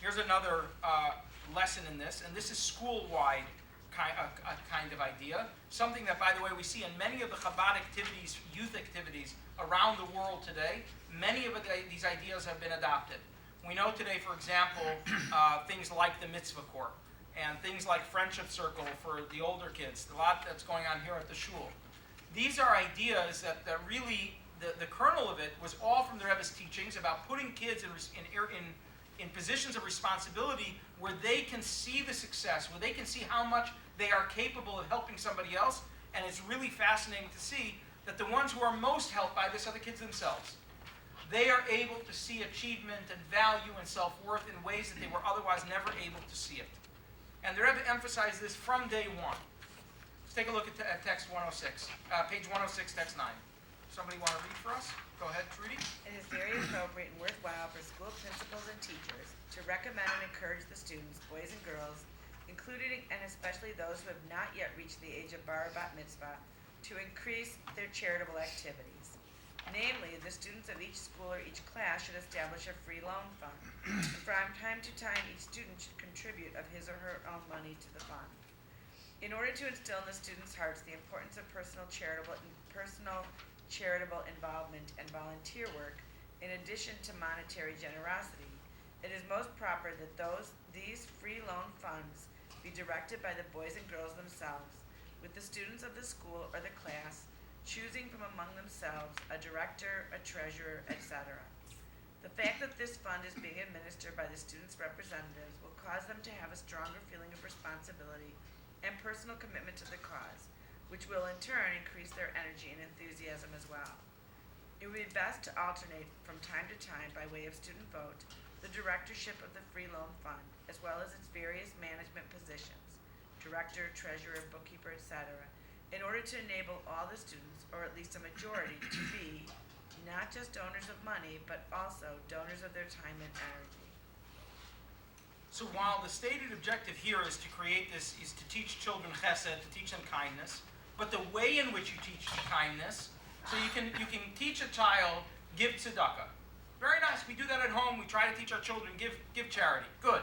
Here's another lesson in this, and this is school-wide kind of idea. Something that, by the way, we see in many of the Chabad activities, youth activities around the world today. Many of these ideas have been adopted. We know today, for example, things like the Mitzvah Corps and things like Friendship Circle for the older kids. A lot that's going on here at the shul. These are ideas that really, the kernel of it was all from the Rebbe's teachings about putting kids in positions of responsibility where they can see the success, where they can see how much they are capable of helping somebody else. And it's really fascinating to see that the ones who are most helped by this are the kids themselves. They are able to see achievement and value and self-worth in ways that they were otherwise never able to see it. And the Rebbe emphasized this from day one. Let's take a look at text 106, page 106, text 9. Somebody want to read for us? Go ahead, Trudy. It is very appropriate and worthwhile for school principals and teachers to recommend and encourage the students, boys and girls, including and especially those who have not yet reached the age of bar or bat mitzvah, to increase their charitable activities. Namely, the students of each school or each class should establish a free loan fund. From time to time, each student should contribute of his or her own money to the fund. In order to instill in the students' hearts the importance of personal charitable involvement and volunteer work, in addition to monetary generosity, it is most proper that these free loan funds be directed by the boys and girls themselves, with the students of the school or the class choosing from among themselves a director, a treasurer, etc. The fact that this fund is being administered by the students' representatives will cause them to have a stronger feeling of responsibility and personal commitment to the cause, which will in turn increase their energy and enthusiasm as well. It would be best to alternate from time to time, by way of student vote, the directorship of the free loan fund, as well as its various management positions, director, treasurer, bookkeeper, etc., in order to enable all the students, or at least a majority, to be not just donors of money, but also donors of their time and energy. So while the stated objective here is to create this, is to teach children chesed, to teach them kindness, but the way in which you teach kindness, so you can teach a child, give tzedakah. Very nice, we do that at home, we try to teach our children, give charity, good.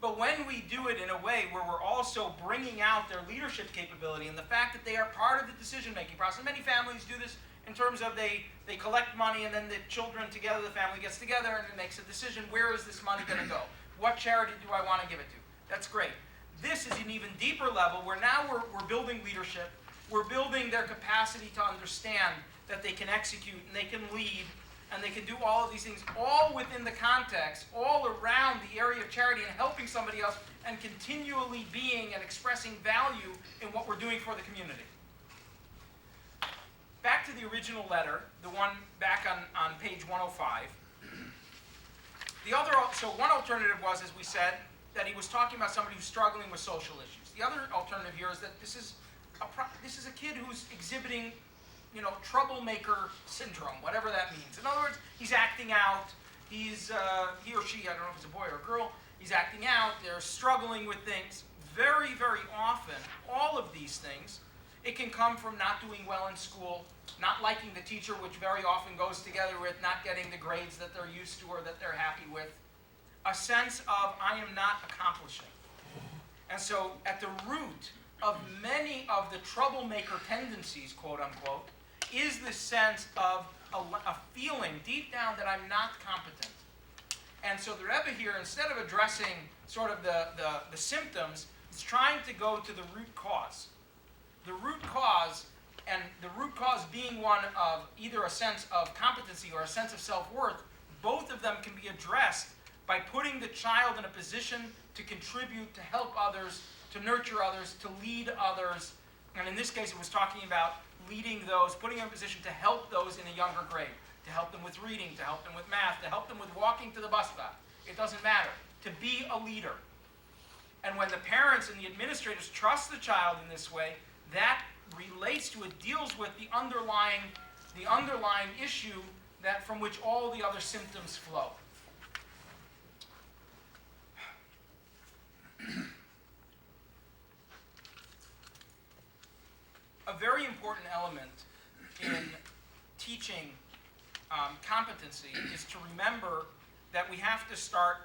But when we do it in a way where we're also bringing out their leadership capability and the fact that they are part of the decision-making process, many families do this in terms of they collect money and then the children together, the family gets together and it makes a decision, where is this money going to go? What charity do I want to give it to? That's great. This is an even deeper level where now we're building leadership, we're building their capacity to understand that they can execute and they can lead and they can do all of these things, all within the context, all around the area of charity and helping somebody else and continually being and expressing value in what we're doing for the community. Back to the original letter, the one back on page 105. So one alternative was, as we said, that he was talking about somebody who's struggling with social issues. The other alternative here is that this is a kid who's exhibiting troublemaker syndrome, whatever that means. In other words, he's acting out, he or she, I don't know if it's a boy or a girl, he's acting out, they're struggling with things. Very, very often, all of these things, it can come from not doing well in school, not liking the teacher, which very often goes together with not getting the grades that they're used to or that they're happy with. A sense of, I am not accomplishing. And so, at the root of many of the troublemaker tendencies, quote unquote, is this sense of a feeling deep down that I'm not competent. And so the Rebbe here, instead of addressing sort of the symptoms, is trying to go to the root cause. The root cause, and the root cause being one of either a sense of competency or a sense of self-worth, both of them can be addressed by putting the child in a position to contribute, to help others, to nurture others, to lead others. And in this case, it was talking about leading those, putting them in a position to help those in a younger grade, to help them with reading, to help them with math, to help them with walking to the bus stop. It doesn't matter. To be a leader. And when the parents and the administrators trust the child in this way, that relates to, it deals with the underlying issue that from which all the other symptoms flow. A very important element in teaching competency is to remember that we have to start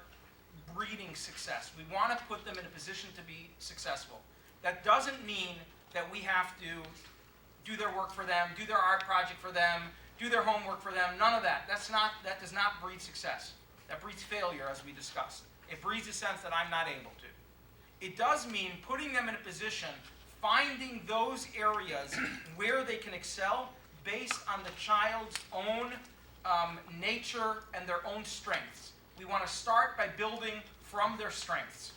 breeding success. We want to put them in a position to be successful. That doesn't mean that we have to do their work for them, do their art project for them, do their homework for them. None of that. That does not breed success. That breeds failure, as we discussed. It breeds a sense that I'm not able to. It does mean putting them in a position, finding those areas where they can excel based on the child's own nature and their own strengths. We want to start by building from their strengths.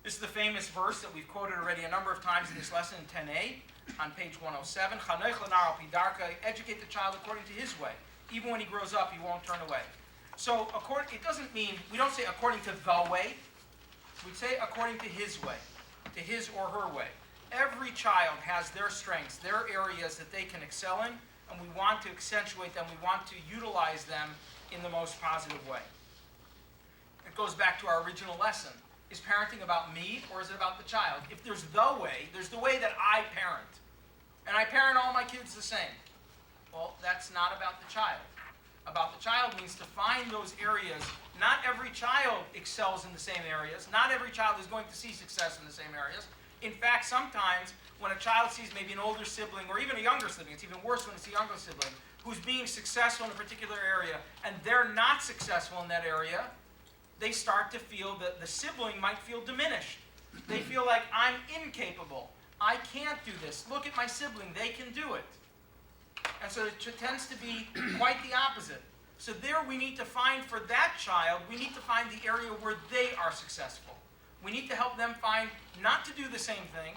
This is the famous verse that we've quoted already a number of times in this lesson in 10a on page 107. Chanech l'nar al pi darkei, educate the child according to his way. Even when he grows up, he won't turn away. So it doesn't mean, we don't say according to the way. We say according to his way, to his or her way. Every child has their strengths, their areas that they can excel in, and we want to accentuate them. We want to utilize them in the most positive way. It goes back to our original lesson. Is parenting about me, or is it about the child? If there's the way that I parent. And I parent all my kids the same. Well, that's not about the child. About the child means to find those areas. Not every child excels in the same areas. Not every child is going to see success in the same areas. In fact, sometimes when a child sees maybe an older sibling, or even a younger sibling, it's even worse when it's a younger sibling, who's being successful in a particular area, and they're not successful in that area, they start to feel that the sibling might feel diminished. They feel like, I'm incapable. I can't do this. Look at my sibling. They can do it. And so it tends to be quite the opposite. So there we need to find, for that child, we need to find the area where they are successful. We need to help them find not to do the same thing.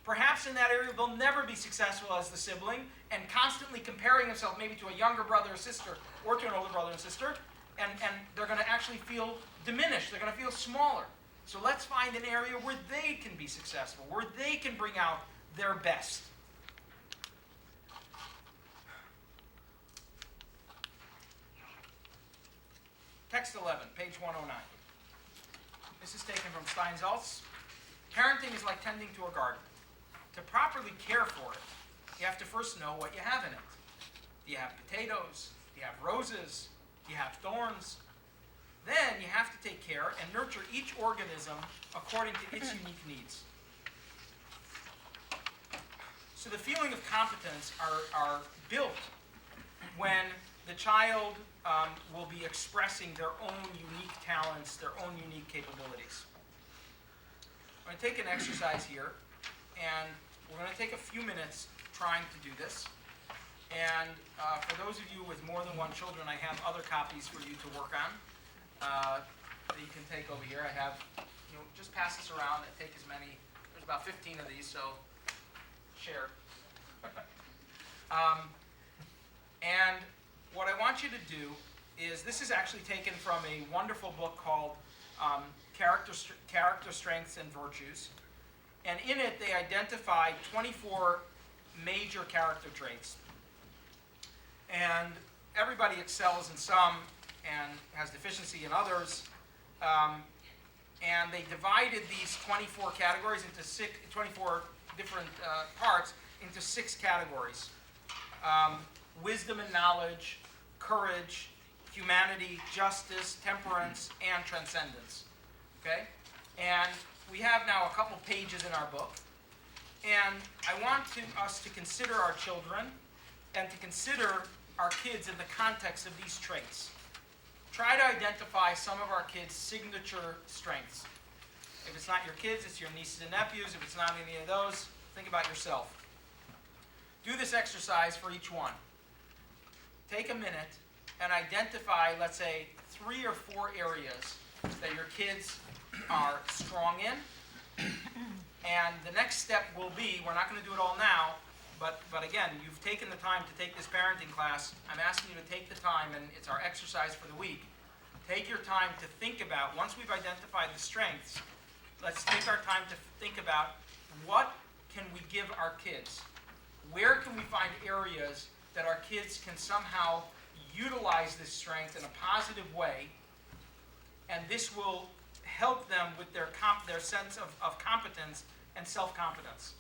Perhaps in that area they'll never be successful as the sibling, and constantly comparing themselves maybe to a younger brother or sister, or to an older brother and sister, and they're going to actually feel diminished. They're going to feel smaller. So let's find an area where they can be successful, where they can bring out their best. Text 11, page 109. This is taken from Steinsaltz. Parenting is like tending to a garden. To properly care for it, you have to first know what you have in it. Do you have potatoes? Do you have roses? Do you have thorns? Then you have to take care and nurture each organism according to its unique needs. So the feeling of competence are built when the child will be expressing their own unique talents, their own unique capabilities. I'm going to take an exercise here, and we're going to take a few minutes trying to do this. And for those of you with more than one children, I have other copies for you to work on that you can take over here. I have, just pass this around and take as many. There's about 15 of these, so share. And what I want you to do is, this is actually taken from a wonderful book called Character Strengths and Virtues. And in it, they identify 24 major character traits. And everybody excels in some and has deficiency in others. And they divided these 24 categories into 24 different parts into 6 categories. Wisdom and knowledge, courage, humanity, justice, temperance, and transcendence. Okay? And we have now a couple pages in our book. And I want us to consider our children and to consider our kids in the context of these traits. Try to identify some of our kids' signature strengths. If it's not your kids, it's your nieces and nephews. If it's not any of those, think about yourself. Do this exercise for each one. Take a minute and identify, let's say, 3 or 4 areas that your kids are strong in. And the next step will be, we're not going to do it all now, but again, you've taken the time to take this parenting class. I'm asking you to take the time, and it's our exercise for the week. Take your time to think about, once we've identified the strengths, let's take our time to think about, what can we give our kids? Where can we find areas that our kids can somehow utilize this strength in a positive way, and this will help them with their sense of competence and self-confidence.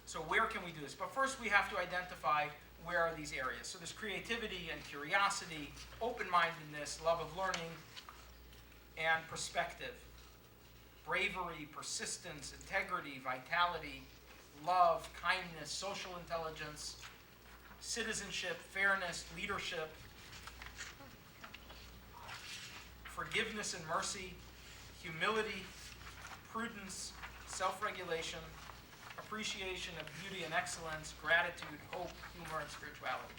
So where can we do this? But first we have to identify where are these areas. So there's creativity and curiosity, open-mindedness, love of learning, and perspective. Bravery, persistence, integrity, vitality, love, kindness, social intelligence, citizenship, fairness, leadership, forgiveness and mercy, humility, prudence, self-regulation, appreciation of beauty and excellence, gratitude, hope, humor, and spirituality.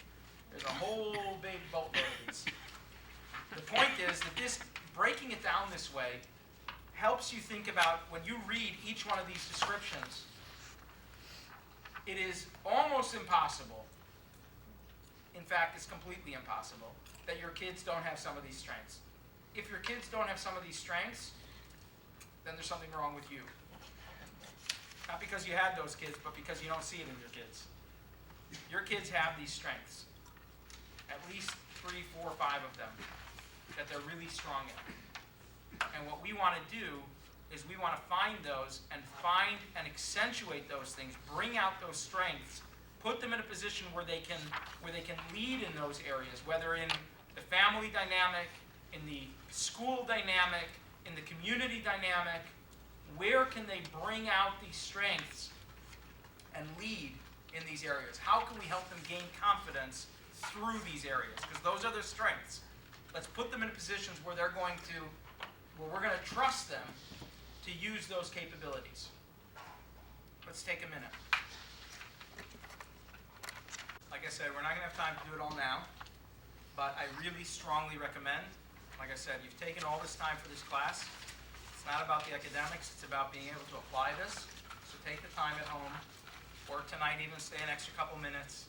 There's a whole big boatload of these. The point is that this, breaking it down this way, helps you think about, when you read each one of these descriptions, it is almost impossible, in fact, it's completely impossible, that your kids don't have some of these strengths. If your kids don't have some of these strengths, then there's something wrong with you. Not because you had those kids, but because you don't see it in your kids. Your kids have these strengths. At least 3, 4, 5 of them that they're really strong in. And what we want to do is we want to find those and accentuate those things, bring out those strengths, put them in a position where they can lead in those areas, whether in the family dynamic, in the school dynamic, in the community dynamic. Where can they bring out these strengths and lead in these areas? How can we help them gain confidence through these areas? Because those are their strengths. Let's put them in positions where we're going to trust them to use those capabilities. Let's take a minute. Like I said, we're not going to have time to do it all now, but I really strongly recommend, like I said, you've taken all this time for this class. It's not about the academics, it's about being able to apply this. So take the time at home, or tonight even stay an extra couple minutes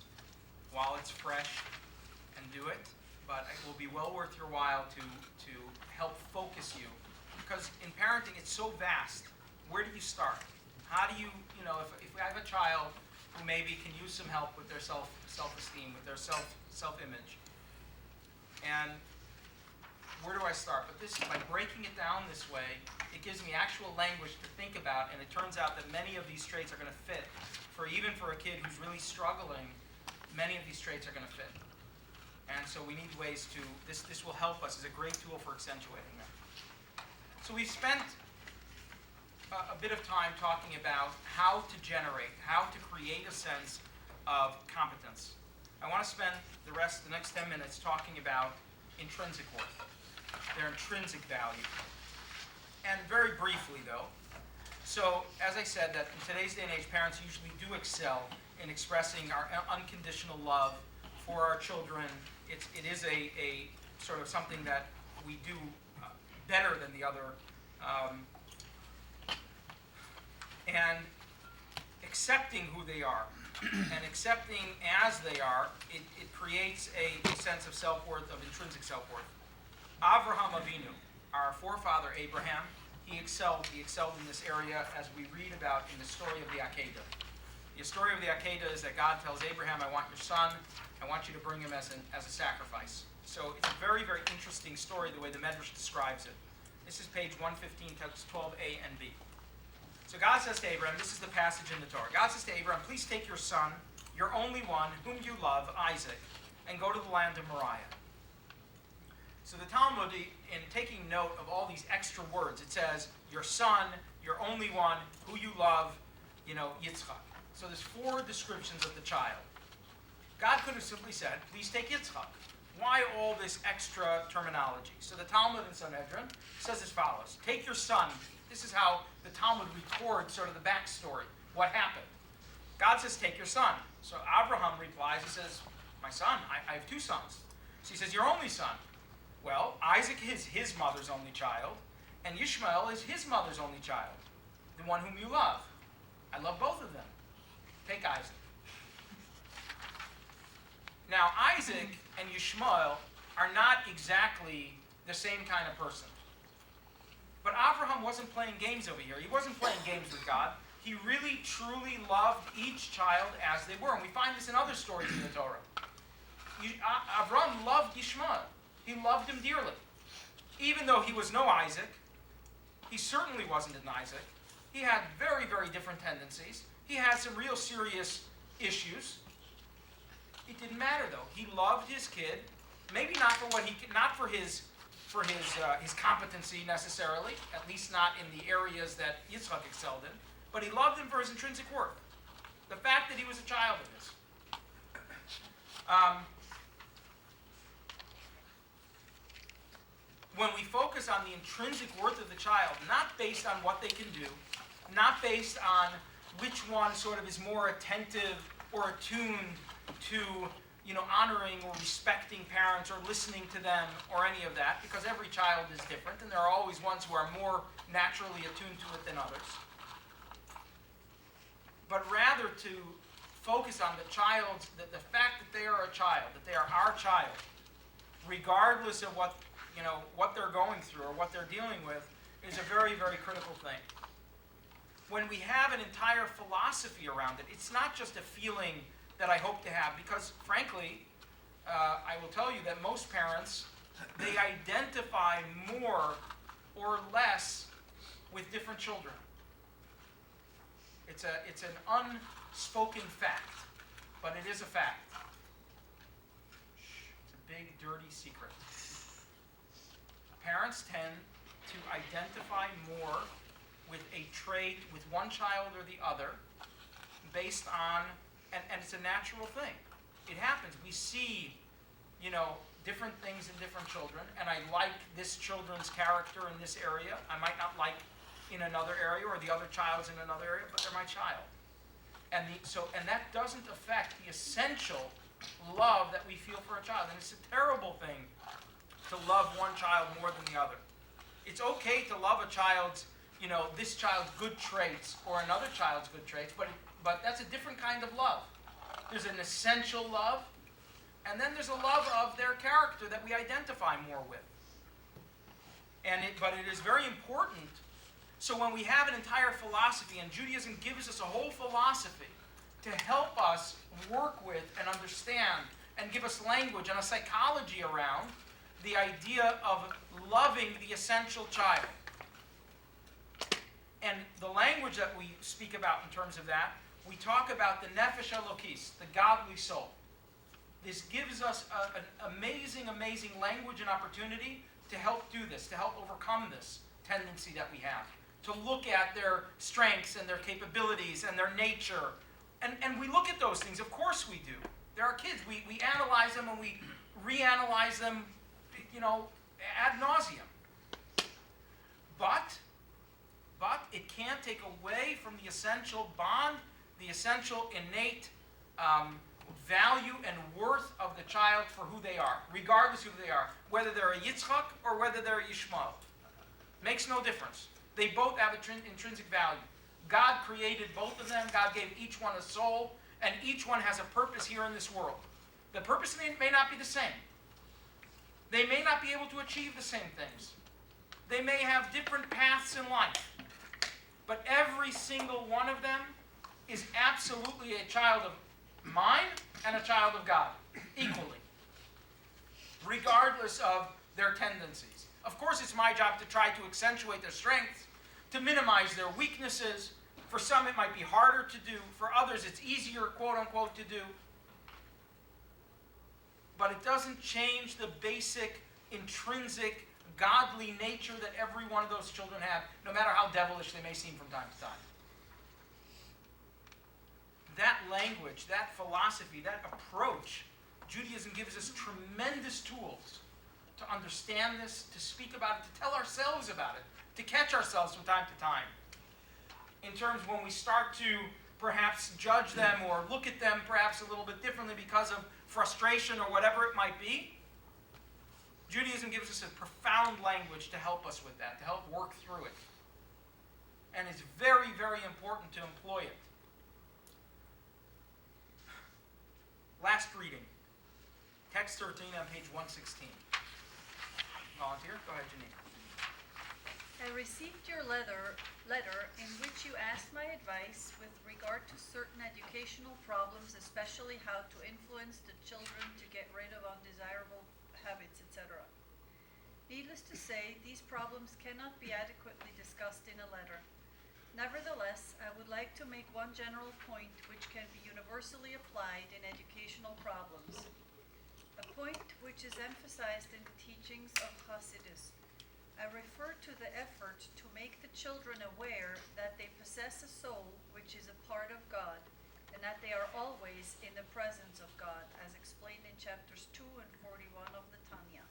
while it's fresh and do it. But it will be well worth your while to help focus you. Because in parenting, it's so vast. Where do you start? How do you if I have a child who maybe can use some help with their self-esteem, with their self-image, and where do I start? But by breaking it down this way, it gives me actual language to think about, and it turns out that many of these traits are going to fit. Even for a kid who's really struggling, many of these traits are going to fit. And so we need ways to, this will help us as a great tool for accentuating them. So we've spent a bit of time talking about how to create a sense of competence. I want to spend the next 10 minutes talking about intrinsic worth, their intrinsic value. And very briefly though, so as I said, that in today's day and age, parents usually do excel in expressing our unconditional love for our children. It is a sort of something that we do better than the other. And accepting who they are and accepting as they are, it creates a sense of self-worth, of intrinsic self-worth. Avraham Avinu, our forefather Abraham, he excelled in this area, as we read about in the story of the Akedah. The story of the Akedah is that God tells Abraham, I want your son, I want you to bring him as a sacrifice. So it's a very, very interesting story, the way the Medrash describes it. This is page 115, text 12a and b. So God says to Abraham, this is the passage in the Torah. God says to Abraham, please take your son, your only one, whom you love, Isaac, and go to the land of Moriah. So the Talmud, in taking note of all these extra words, it says, your son, your only one, who you love, Yitzchak. So there's 4 descriptions of the child. God could have simply said, please take Yitzchak. Why all this extra terminology? So the Talmud in Sanhedrin says as follows. Take your son. This is how the Talmud records sort of the backstory. What happened? God says, take your son. So Abraham replies, he says, my son, I have 2 sons. So he says, your only son. Well, Isaac is his mother's only child, and Ishmael is his mother's only child, the one whom you love. I love both of them. Take Isaac. Now, Isaac and Ishmael are not exactly the same kind of person. But Abraham wasn't playing games over here. He wasn't playing games with God. He really, truly loved each child as they were. And we find this in other stories in the Torah. Abraham loved Ishmael. He loved him dearly. Even though he was no Isaac, he certainly wasn't an Isaac. He had very, very different tendencies. He had some real serious issues. It didn't matter though. He loved his kid, maybe not for his for his competency necessarily, at least not in the areas that Yitzchak excelled in, but he loved him for his intrinsic worth. The fact that he was a child of his. When we focus on the intrinsic worth of the child, not based on what they can do, not based on which one sort of is more attentive or attuned to, honoring or respecting parents or listening to them or any of that, because every child is different, and there are always ones who are more naturally attuned to it than others. But rather to focus on the the fact that they are a child, that they are our child, regardless of what they're going through or what they're dealing with, is a very, very critical thing. When we have an entire philosophy around it, it's not just a feeling that I hope to have, because frankly, I will tell you that most parents, they identify more or less with different children. It's an unspoken fact, but it is a fact. It's a big, dirty secret. Parents tend to identify more with a trait, with one child or the other, based on, and it's a natural thing. It happens. We see, different things in different children, and I like this children's character in this area. I might not like in another area, or the other child's in another area, but they're my child. And that doesn't affect the essential love that we feel for a child. And it's a terrible thing to love one child more than the other. It's okay to love a child's, this child's good traits or another child's good traits, but that's a different kind of love. There's an essential love, and then there's a love of their character that we identify more with. But it is very important. So when we have an entire philosophy, and Judaism gives us a whole philosophy to help us work with and understand and give us language and a psychology around the idea of loving the essential child. And the language that we speak about in terms of that, we talk about the nefesh elokis, the godly soul. This gives us an amazing, amazing language and opportunity to help do this, to help overcome this tendency that we have, to look at their strengths and their capabilities and their nature. And we look at those things, of course we do. They're our kids. We analyze them and we reanalyze them, ad nauseum. But it can't take away from the essential bond, the essential innate value and worth of the child for who they are, regardless of who they are, whether they're a Yitzchak or whether they're a Yishmael. Makes no difference. They both have intrinsic value. God created both of them. God gave each one a soul, and each one has a purpose here in this world. The purpose may not be the same. They may not be able to achieve the same things. They may have different paths in life. But every single one of them is absolutely a child of mine and a child of God, equally, regardless of their tendencies. Of course, it's my job to try to accentuate their strengths, to minimize their weaknesses. For some, it might be harder to do. For others, it's easier, quote unquote, to do. But it doesn't change the basic, intrinsic, godly nature that every one of those children have, no matter how devilish they may seem from time to time. That language, that philosophy, that approach, Judaism gives us tremendous tools to understand this, to speak about it, to tell ourselves about it, to catch ourselves from time to time. In terms when we start to perhaps judge them or look at them perhaps a little bit differently because of frustration or whatever it might be, Judaism gives us a profound language to help us with that, to help work through it. And it's very, very important to employ it. Last reading. Text 13 on page 116. Volunteer? Go ahead, Janine. I received your letter in which you asked my advice with regard to certain educational problems, especially how to influence the children to get rid of undesirable habits, etc. Needless to say, these problems cannot be adequately discussed in a letter. Nevertheless, I would like to make one general point which can be universally applied in educational problems. a point which is emphasized in the teachings of Hasidus. I refer to the effort to make the children aware that they possess a soul which is a part of God, and that they are always in the presence of God, as explained in chapters 2 and 41 of the Tanya.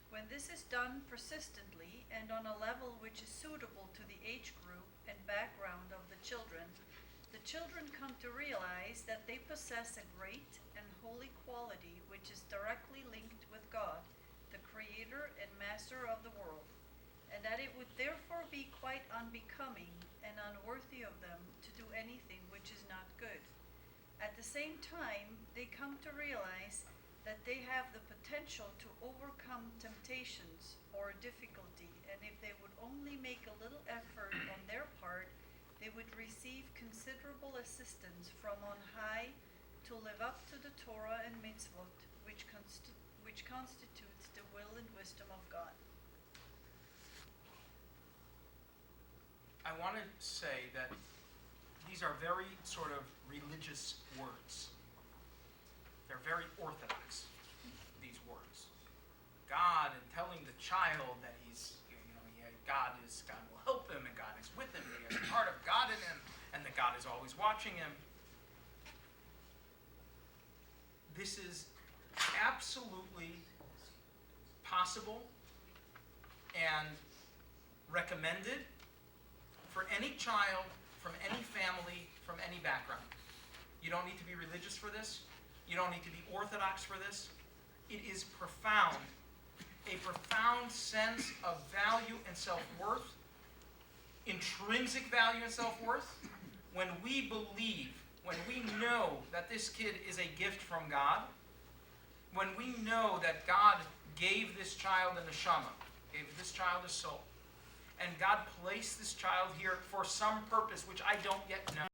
When this is done persistently and on a level which is suitable to the age group and background of the children come to realize that they possess a great and holy quality which is directly linked with God, the Creator and Master of the world, and that it would therefore be quite unbecoming and unworthy of them to do anything which is not good. At the same time, they come to realize that they have the potential to overcome temptations or difficulty, and if they would only make a little effort on their part, they would receive considerable assistance from on high to live up to the Torah and mitzvot, which constitutes the will and wisdom of God. I want to say that these are very sort of religious words. They're very orthodox, these words. God, and telling the child that God will help him, and God is with him, and he has a part of God in him, and that God is always watching him. This is absolutely possible and recommended for any child from any family, from any background. You don't need to be religious for this. You don't need to be orthodox for this. It is profound, a profound sense of value and self-worth, intrinsic value and self-worth, when we believe, when we know that this kid is a gift from God, when we know that God gave this child a neshama, gave this child a soul, and God placed this child here for some purpose which I don't yet know.